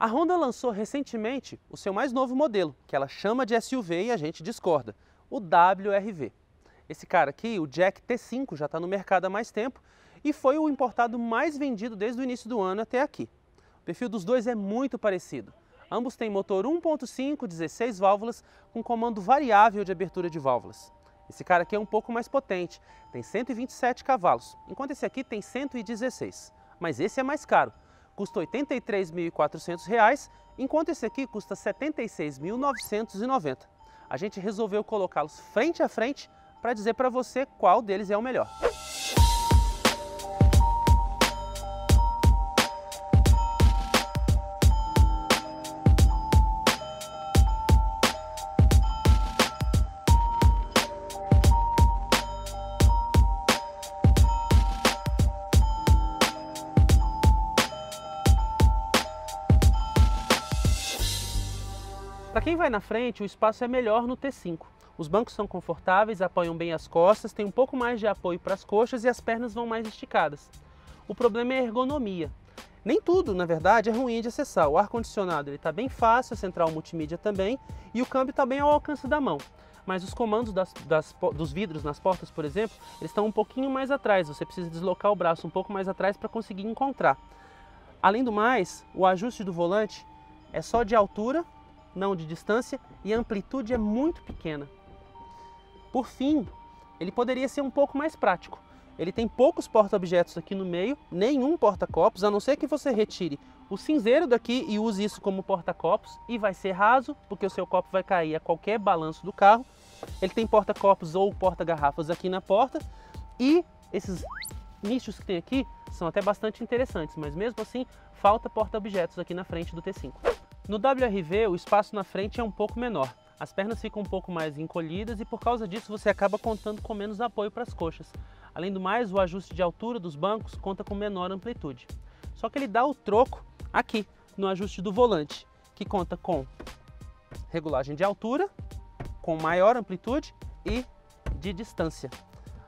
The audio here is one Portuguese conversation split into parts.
A Honda lançou recentemente o seu mais novo modelo, que ela chama de SUV e a gente discorda, o WRV. Esse cara aqui, o Jack T5, já está no mercado há mais tempo e foi o importado mais vendido desde o início do ano até aqui. O perfil dos dois é muito parecido. Ambos têm motor 1.5, 16 válvulas, com comando variável de abertura de válvulas. Esse cara aqui é um pouco mais potente, tem 127 cavalos, enquanto esse aqui tem 116. Mas esse é mais caro, custa R$ 83.400, enquanto esse aqui custa R$ 76.990. A gente resolveu colocá-los frente a frente para dizer para você qual deles é o melhor. Para quem vai na frente, o espaço é melhor no T5. Os bancos são confortáveis, apoiam bem as costas, tem um pouco mais de apoio para as coxas e as pernas vão mais esticadas. O problema é a ergonomia. Nem tudo, na verdade, é ruim de acessar. O ar-condicionado está bem fácil, a central multimídia também, e o câmbio está bem ao alcance da mão. Mas os comandos dos vidros nas portas, por exemplo, eles estão um pouquinho mais atrás. Você precisa deslocar o braço um pouco mais atrás para conseguir encontrar. Além do mais, o ajuste do volante é só de altura, não de distância, e a amplitude é muito pequena. Por fim, ele poderia ser um pouco mais prático. Ele tem poucos porta-objetos aqui no meio, nenhum porta-copos, a não ser que você retire o cinzeiro daqui e use isso como porta-copos, e vai ser raso, porque o seu copo vai cair a qualquer balanço do carro. Ele tem porta-copos ou porta-garrafas aqui na porta, e esses nichos que tem aqui são até bastante interessantes, mas mesmo assim falta porta-objetos aqui na frente do T5. No WRV, o espaço na frente é um pouco menor. As pernas ficam um pouco mais encolhidas e por causa disso você acaba contando com menos apoio para as coxas. Além do mais, o ajuste de altura dos bancos conta com menor amplitude. Só que ele dá o troco aqui, no ajuste do volante, que conta com regulagem de altura, com maior amplitude e de distância.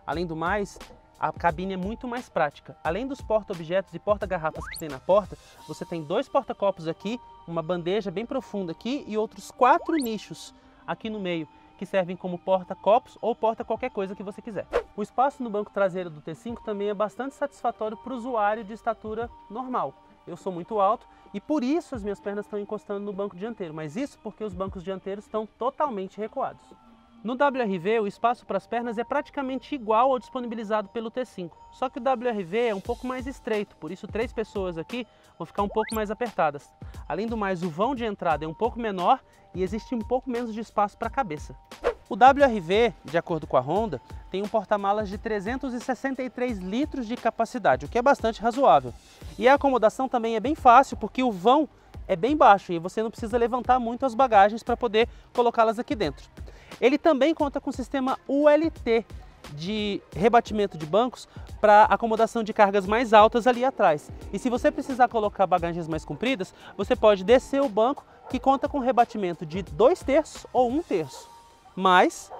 Além do mais, a cabine é muito mais prática. Além dos porta-objetos e porta-garrafas que tem na porta, você tem dois porta-copos aqui, uma bandeja bem profunda aqui e outros 4 nichos aqui no meio, que servem como porta-copos ou porta qualquer coisa que você quiser. O espaço no banco traseiro do T5 também é bastante satisfatório para o usuário de estatura normal. Eu sou muito alto e por isso as minhas pernas estão encostando no banco dianteiro, mas isso porque os bancos dianteiros estão totalmente recuados. No WRV, o espaço para as pernas é praticamente igual ao disponibilizado pelo T5, só que o WRV é um pouco mais estreito, por isso 3 pessoas aqui vão ficar um pouco mais apertadas. Além do mais, o vão de entrada é um pouco menor e existe um pouco menos de espaço para a cabeça. O WRV, de acordo com a Honda, tem um porta-malas de 363 litros de capacidade, o que é bastante razoável. E a acomodação também é bem fácil, porque o vão é bem baixo e você não precisa levantar muito as bagagens para poder colocá-las aqui dentro. Ele também conta com o sistema ULT de rebatimento de bancos para acomodação de cargas mais altas ali atrás. E se você precisar colocar bagagens mais compridas, você pode descer o banco, que conta com rebatimento de 2/3 ou 1/3. Mas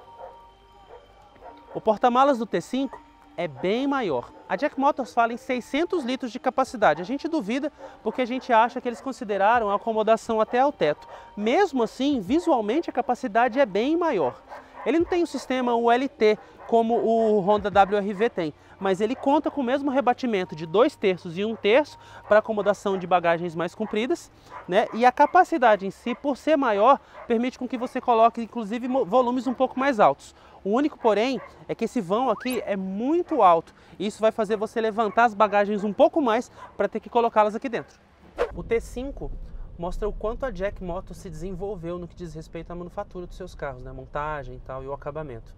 o porta-malas do T5 é bem maior. A Jack Motors fala em 600 litros de capacidade. A gente duvida porque a gente acha que eles consideraram a acomodação até ao teto. Mesmo assim, visualmente a capacidade é bem maior. Ele não tem o sistema ULT como o Honda WRV tem, mas ele conta com o mesmo rebatimento de 2/3 e 1/3 para acomodação de bagagens mais compridas, né? E a capacidade em si, por ser maior, permite com que você coloque inclusive volumes um pouco mais altos. O único, porém, é que esse vão aqui é muito alto e isso vai fazer você levantar as bagagens um pouco mais para ter que colocá-las aqui dentro. O T5 mostra o quanto a Jack Motors se desenvolveu no que diz respeito à manufatura dos seus carros, né? A montagem e tal, e o acabamento.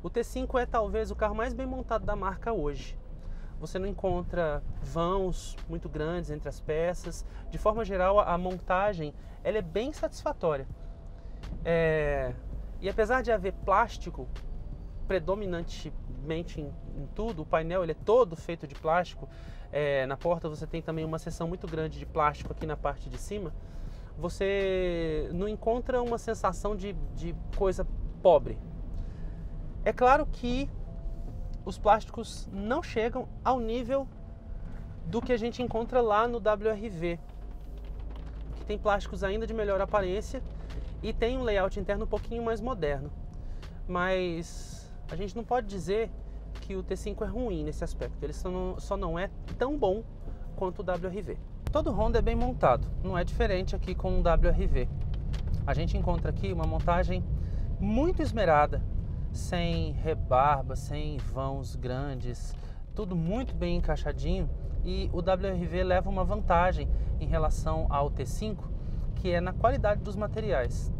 O T5 é talvez o carro mais bem montado da marca hoje. Você não encontra vãos muito grandes entre as peças. De forma geral, a montagem ela é bem satisfatória. E apesar de haver plástico predominantemente em tudo, o painel ele é todo feito de plástico. Na porta você tem também uma seção muito grande de plástico aqui na parte de cima. Você não encontra uma sensação de coisa pobre. É claro que os plásticos não chegam ao nível do que a gente encontra lá no WRV, que tem plásticos ainda de melhor aparência e tem um layout interno um pouquinho mais moderno. Mas a gente não pode dizer que o T5 é ruim nesse aspecto, ele só não é tão bom quanto o WRV. Todo Honda é bem montado, não é diferente aqui com o WRV. A gente encontra aqui uma montagem muito esmerada, sem rebarba, sem vãos grandes, tudo muito bem encaixadinho, e o WRV leva uma vantagem em relação ao T5, que é na qualidade dos materiais.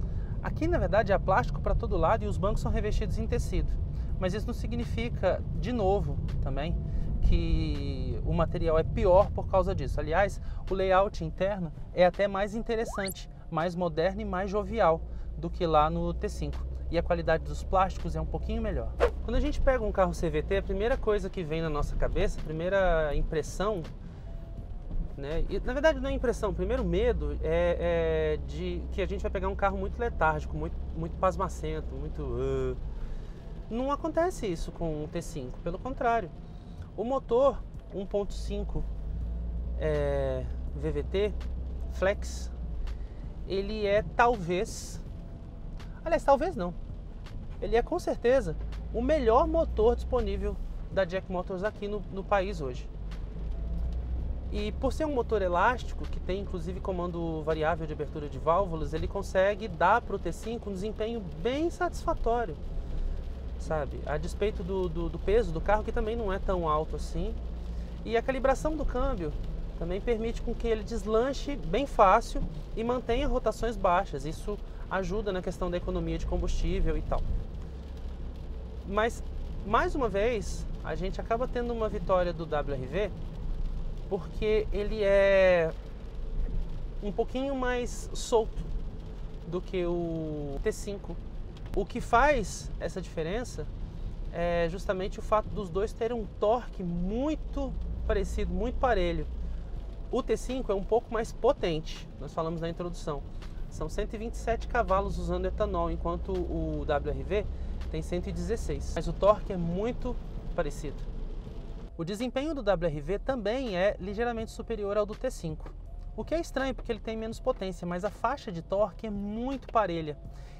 Aqui, na verdade, há plástico para todo lado e os bancos são revestidos em tecido. Mas isso não significa, de novo, também, que o material é pior por causa disso. Aliás, o layout interno é até mais interessante, mais moderno e mais jovial do que lá no T5. E a qualidade dos plásticos é um pouquinho melhor. Quando a gente pega um carro CVT, a primeira coisa que vem na nossa cabeça, a primeira impressão, né? E, na verdade não é impressão, o primeiro medo é de que a gente vai pegar um carro muito letárgico, muito pasmacento, muito... Não acontece isso com o T5, pelo contrário. O motor 1.5 VVT Flex, ele é talvez não, ele é com certeza o melhor motor disponível da Jack Motors aqui no país hoje. E por ser um motor elástico, que tem inclusive comando variável de abertura de válvulas, ele consegue dar para o T5 um desempenho bem satisfatório, sabe? A despeito do peso do carro, que também não é tão alto assim. E a calibração do câmbio também permite com que ele deslanche bem fácil e mantenha rotações baixas. Isso ajuda na questão da economia de combustível e tal. Mas, mais uma vez, a gente acaba tendo uma vitória do WRV porque ele é um pouquinho mais solto do que o T5. O que faz essa diferença é justamente o fato dos dois terem um torque muito parecido, muito parelho. O T5 é um pouco mais potente, nós falamos na introdução. São 127 cavalos usando etanol, enquanto o WRV tem 116. Mas o torque é muito parecido. O desempenho do WRV também é ligeiramente superior ao do T5. O que é estranho porque ele tem menos potência, mas a faixa de torque é muito parelha.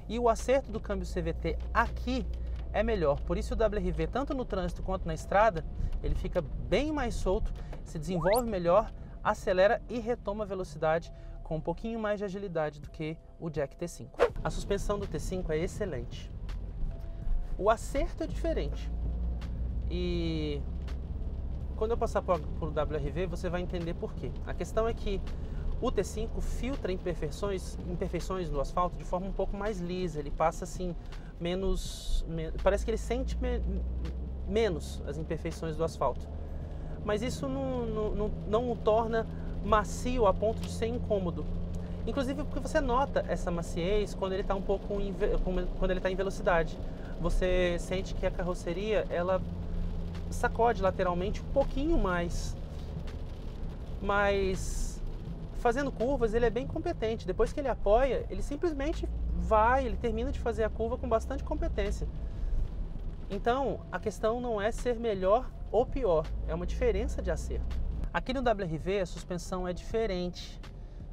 E o acerto do câmbio CVT aqui é melhor. Por isso o WRV, tanto no trânsito quanto na estrada, ele fica bem mais solto, se desenvolve melhor, acelera e retoma a velocidade com um pouquinho mais de agilidade do que o Jack T5. A suspensão do T5 é excelente. O acerto é diferente. E quando eu passar por WRV, você vai entender por quê. A questão é que o T5 filtra imperfeições no asfalto de forma um pouco mais lisa. Ele passa assim, parece que ele sente menos as imperfeições do asfalto. Mas isso não o torna macio a ponto de ser incômodo. Inclusive porque você nota essa maciez quando ele está quando ele está em velocidade. Você sente que a carroceria ela sacode lateralmente um pouquinho mais. Mas fazendo curvas ele é bem competente. Depois que ele apoia, ele simplesmente ele termina de fazer a curva com bastante competência. Então a questão não é ser melhor ou pior, é uma diferença de acerto. Aqui no WRV a suspensão é diferente,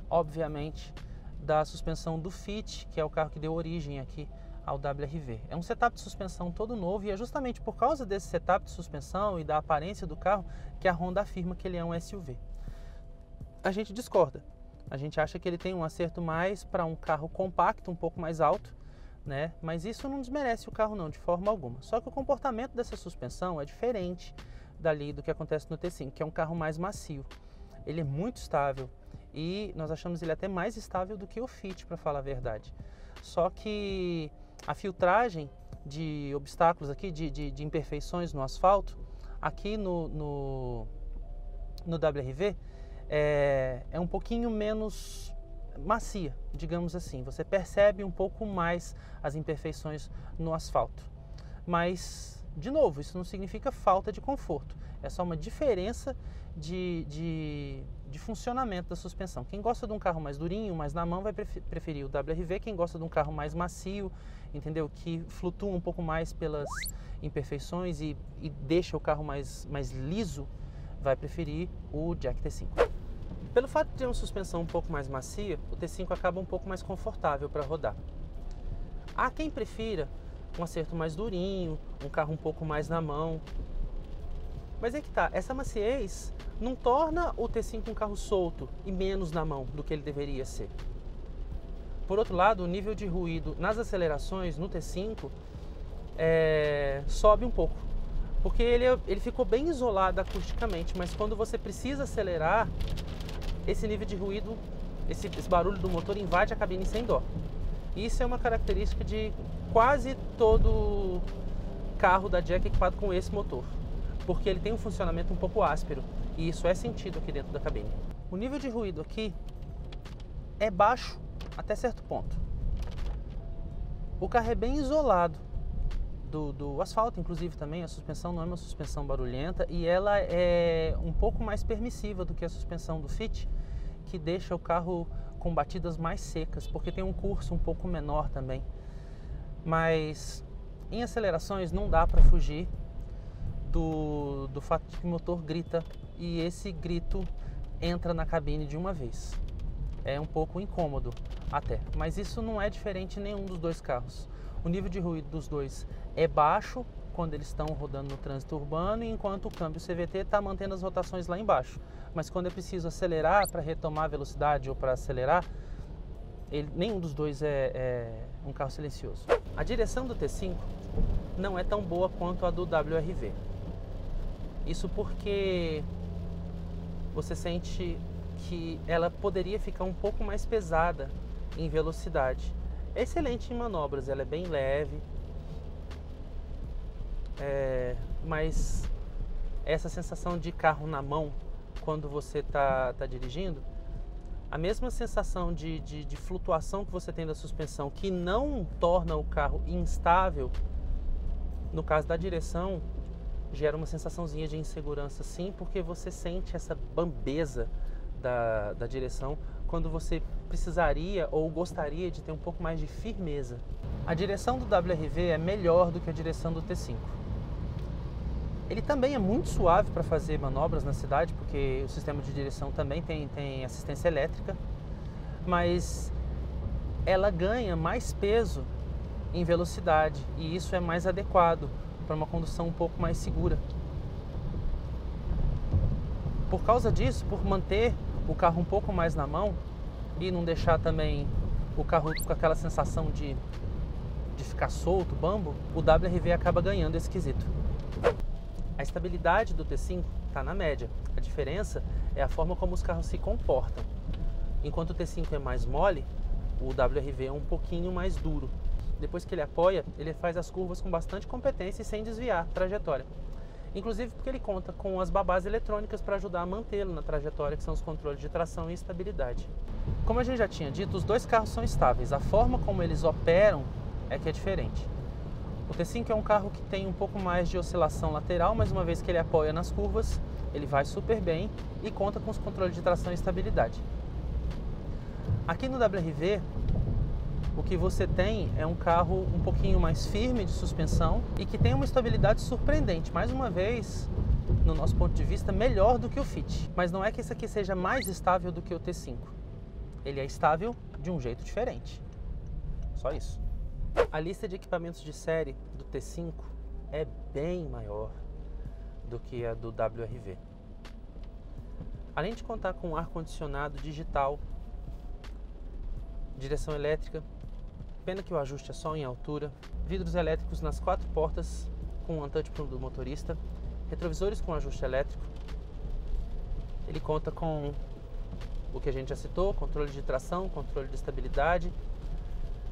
obviamente, da suspensão do Fit, que é o carro que deu origem aqui ao WRV. É um setup de suspensão todo novo e é justamente por causa desse setup de suspensão e da aparência do carro que a Honda afirma que ele é um SUV. A gente discorda. A gente acha que ele tem um acerto mais para um carro compacto, um pouco mais alto, né? Mas isso não desmerece o carro não, de forma alguma. Só que o comportamento dessa suspensão é diferente dali do que acontece no T5, que é um carro mais macio. Ele é muito estável e nós achamos ele até mais estável do que o Fit, para falar a verdade. Só que a filtragem de obstáculos aqui, de imperfeições no asfalto, aqui no WRV, é um pouquinho menos macia, digamos assim. Você percebe um pouco mais as imperfeições no asfalto. Mas, de novo, isso não significa falta de conforto. É só uma diferença de funcionamento da suspensão. Quem gosta de um carro mais durinho, mais na mão, vai preferir o WRV. Quem gosta de um carro mais macio, entendeu? Que flutua um pouco mais pelas imperfeições e deixa o carro mais liso, vai preferir o Jack T5. Pelo fato de ter uma suspensão um pouco mais macia, o T5 acaba um pouco mais confortável para rodar. Há quem prefira um acerto mais durinho, um carro um pouco mais na mão. Mas é que tá, essa maciez não torna o T5 um carro solto e menos na mão do que ele deveria ser. Por outro lado, o nível de ruído nas acelerações no T5 sobe um pouco, porque ele ficou bem isolado acusticamente, mas quando você precisa acelerar, esse nível de ruído, esse barulho do motor invade a cabine sem dó. E isso é uma característica de quase todo carro da Jack equipado com esse motor, porque ele tem um funcionamento um pouco áspero, e isso é sentido aqui dentro da cabine. O nível de ruído aqui é baixo até certo ponto. O carro é bem isolado do asfalto, inclusive também a suspensão não é uma suspensão barulhenta e ela é um pouco mais permissiva do que a suspensão do Fit, que deixa o carro com batidas mais secas, porque tem um curso um pouco menor também. Mas em acelerações não dá para fugir do fato de que o motor grita e esse grito entra na cabine de uma vez. É um pouco incômodo até, mas isso não é diferente em nenhum dos dois carros. O nível de ruído dos dois é baixo quando eles estão rodando no trânsito urbano, enquanto o câmbio CVT está mantendo as rotações lá embaixo. Mas quando é preciso acelerar para retomar a velocidade ou para acelerar, nenhum dos dois é um carro silencioso. A direção do T5 não é tão boa quanto a do WRV. Isso porque você sente que ela poderia ficar um pouco mais pesada em velocidade. É excelente em manobras, ela é bem leve, mas essa sensação de carro na mão quando você está dirigindo, a mesma sensação de flutuação que você tem da suspensão, que não torna o carro instável, no caso da direção, gera uma sensaçãozinha de insegurança sim, porque você sente essa bambeza da direção quando você precisaria ou gostaria de ter um pouco mais de firmeza. A direção do WRV é melhor do que a direção do T5. Ele também é muito suave para fazer manobras na cidade, porque o sistema de direção também tem assistência elétrica, mas ela ganha mais peso em velocidade e isso é mais adequado para uma condução um pouco mais segura. Por causa disso, por manter o carro um pouco mais na mão e não deixar também o carro com aquela sensação de ficar solto, bambo, o WRV acaba ganhando esse quesito. A estabilidade do T5 está na média. A diferença é a forma como os carros se comportam. Enquanto o T5 é mais mole, o WRV é um pouquinho mais duro. Depois que ele apoia, ele faz as curvas com bastante competência e sem desviar a trajetória. Inclusive porque ele conta com as babás eletrônicas para ajudar a mantê-lo na trajetória, que são os controles de tração e estabilidade. Como a gente já tinha dito, os dois carros são estáveis. A forma como eles operam é que é diferente. O T5 é um carro que tem um pouco mais de oscilação lateral, mas uma vez que ele apoia nas curvas, ele vai super bem e conta com os controles de tração e estabilidade. Aqui no WRV, o que você tem é um carro um pouquinho mais firme de suspensão e que tem uma estabilidade surpreendente. Mais uma vez, no nosso ponto de vista, melhor do que o Fit. Mas não é que esse aqui seja mais estável do que o T5. Ele é estável de um jeito diferente. Só isso. A lista de equipamentos de série do T5 é bem maior do que a do WRV. Além de contar com ar-condicionado digital, direção elétrica, pena que o ajuste é só em altura, vidros elétricos nas 4 portas com um touch do motorista, retrovisores com ajuste elétrico, ele conta com o que a gente já citou, controle de tração, controle de estabilidade,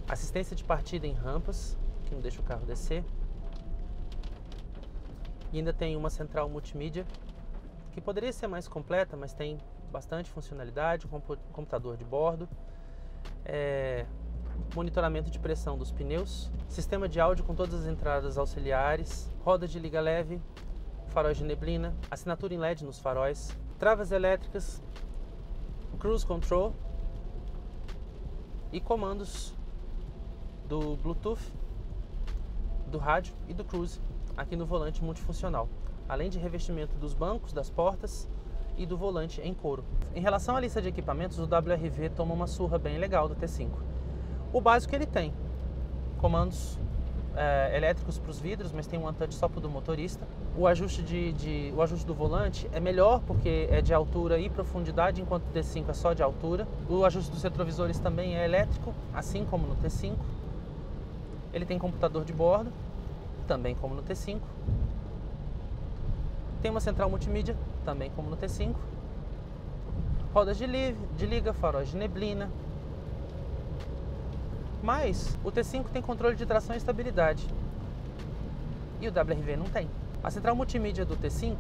assistência de partida em rampas, que não deixa o carro descer. E ainda tem uma central multimídia, que poderia ser mais completa, mas tem bastante funcionalidade, um computador de bordo, monitoramento de pressão dos pneus, sistema de áudio com todas as entradas auxiliares, roda de liga leve, faróis de neblina, assinatura em LED nos faróis, travas elétricas, cruise control e comandos do Bluetooth, do rádio e do cruise aqui no volante multifuncional, além de revestimento dos bancos, das portas e do volante em couro. Em relação à lista de equipamentos, o WRV toma uma surra bem legal do T5. O básico ele tem comandos elétricos para os vidros, mas tem um one-touch só para o do motorista. O ajuste o ajuste do volante é melhor porque é de altura e profundidade, enquanto o T5 é só de altura. O ajuste dos retrovisores também é elétrico, assim como no T5. Ele tem computador de bordo, também como no T5. Tem uma central multimídia, também como no T5. Rodas de liga, faróis de neblina. Mas o T5 tem controle de tração e estabilidade e o WRV não tem. A central multimídia do T5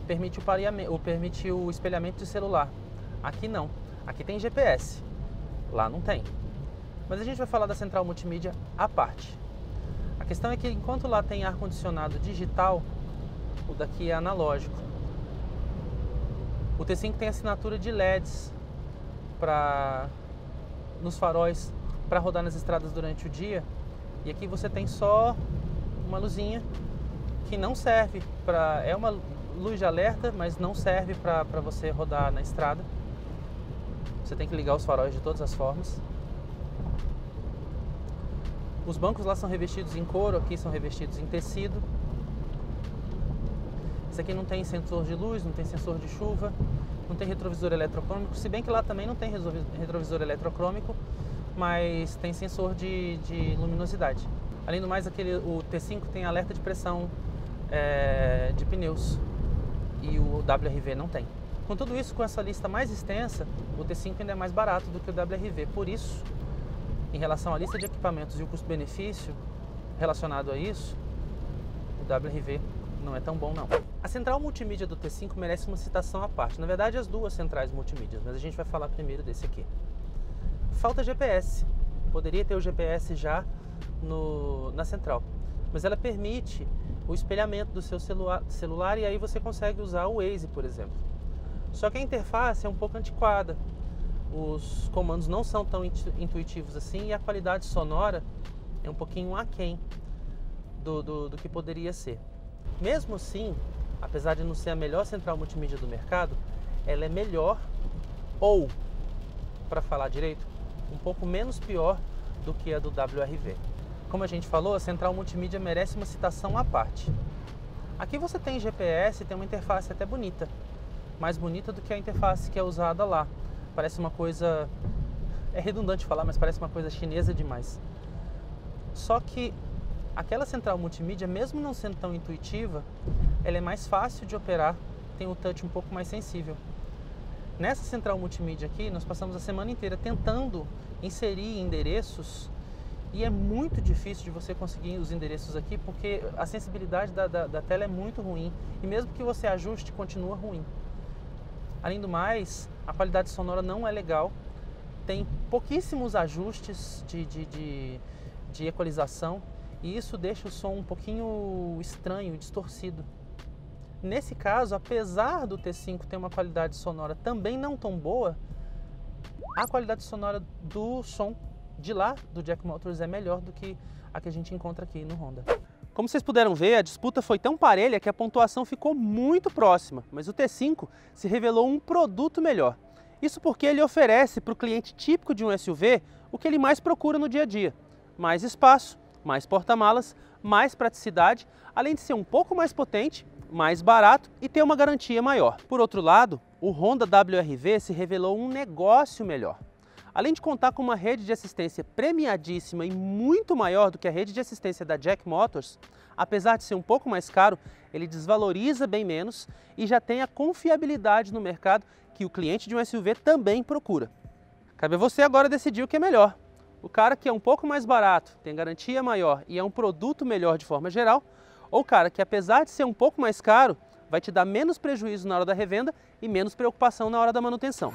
permite o espelhamento de celular. Aqui não. Aqui tem GPS. Lá não tem. Mas a gente vai falar da central multimídia à parte. A questão é que enquanto lá tem ar-condicionado digital, o daqui é analógico. O T5 tem assinatura de LEDs nos faróis para rodar nas estradas durante o dia, e aqui você tem só uma luzinha que não serve para... é uma luz de alerta, mas não serve para você rodar na estrada. Você tem que ligar os faróis de todas as formas. Os bancos lá são revestidos em couro, aqui são revestidos em tecido. Esse aqui não tem sensor de luz, não tem sensor de chuva, não tem retrovisor eletrocrômico, se bem que lá também não tem retrovisor eletrocrômico, mas tem sensor de luminosidade. Além do mais, o T5 tem alerta de pressão de pneus e o WRV não tem. Com tudo isso, com essa lista mais extensa, o T5 ainda é mais barato do que o WRV. Por isso, em relação à lista de equipamentos e o custo-benefício relacionado a isso, o WRV não é tão bom não. A central multimídia do T5 merece uma citação à parte. Na verdade, as duas centrais multimídias, mas a gente vai falar primeiro desse aqui. Falta GPS. Poderia ter o GPS já na central, mas ela permite o espelhamento do seu celular e aí você consegue usar o Waze, por exemplo. Só que a interface é um pouco antiquada. Os comandos não são tão intuitivos assim e a qualidade sonora é um pouquinho aquém do que poderia ser. Mesmo assim, apesar de não ser a melhor central multimídia do mercado, ela é melhor ou, para falar direito, um pouco menos pior do que a do WRV. Como a gente falou, a central multimídia merece uma citação à parte. Aqui você tem GPS e tem uma interface até bonita, mais bonita do que a interface que é usada lá. Parece uma coisa, é redundante falar, mas parece uma coisa chinesa demais. Só que aquela central multimídia, mesmo não sendo tão intuitiva, ela é mais fácil de operar, tem o touch um pouco mais sensível. Nessa central multimídia aqui, nós passamos a semana inteira tentando inserir endereços e é muito difícil de você conseguir os endereços aqui porque a sensibilidade da tela é muito ruim e mesmo que você ajuste, continua ruim. Além do mais, a qualidade sonora não é legal, tem pouquíssimos ajustes de equalização e isso deixa o som um pouquinho estranho, distorcido. Nesse caso, apesar do T5 ter uma qualidade sonora também não tão boa, a qualidade sonora do som de lá do Jack Motors é melhor do que a que a gente encontra aqui no Honda. Como vocês puderam ver, a disputa foi tão parelha que a pontuação ficou muito próxima, mas o T5 se revelou um produto melhor. Isso porque ele oferece para o cliente típico de um SUV o que ele mais procura no dia a dia: mais espaço, mais porta-malas, mais praticidade, além de ser um pouco mais potente, mais barato e ter uma garantia maior. Por outro lado, o Honda WRV se revelou um negócio melhor. Além de contar com uma rede de assistência premiadíssima e muito maior do que a rede de assistência da Jack Motors, apesar de ser um pouco mais caro, ele desvaloriza bem menos e já tem a confiabilidade no mercado que o cliente de um SUV também procura. Cabe a você agora decidir o que é melhor. O cara que é um pouco mais barato, tem garantia maior e é um produto melhor de forma geral, ou o cara que, apesar de ser um pouco mais caro, vai te dar menos prejuízo na hora da revenda e menos preocupação na hora da manutenção.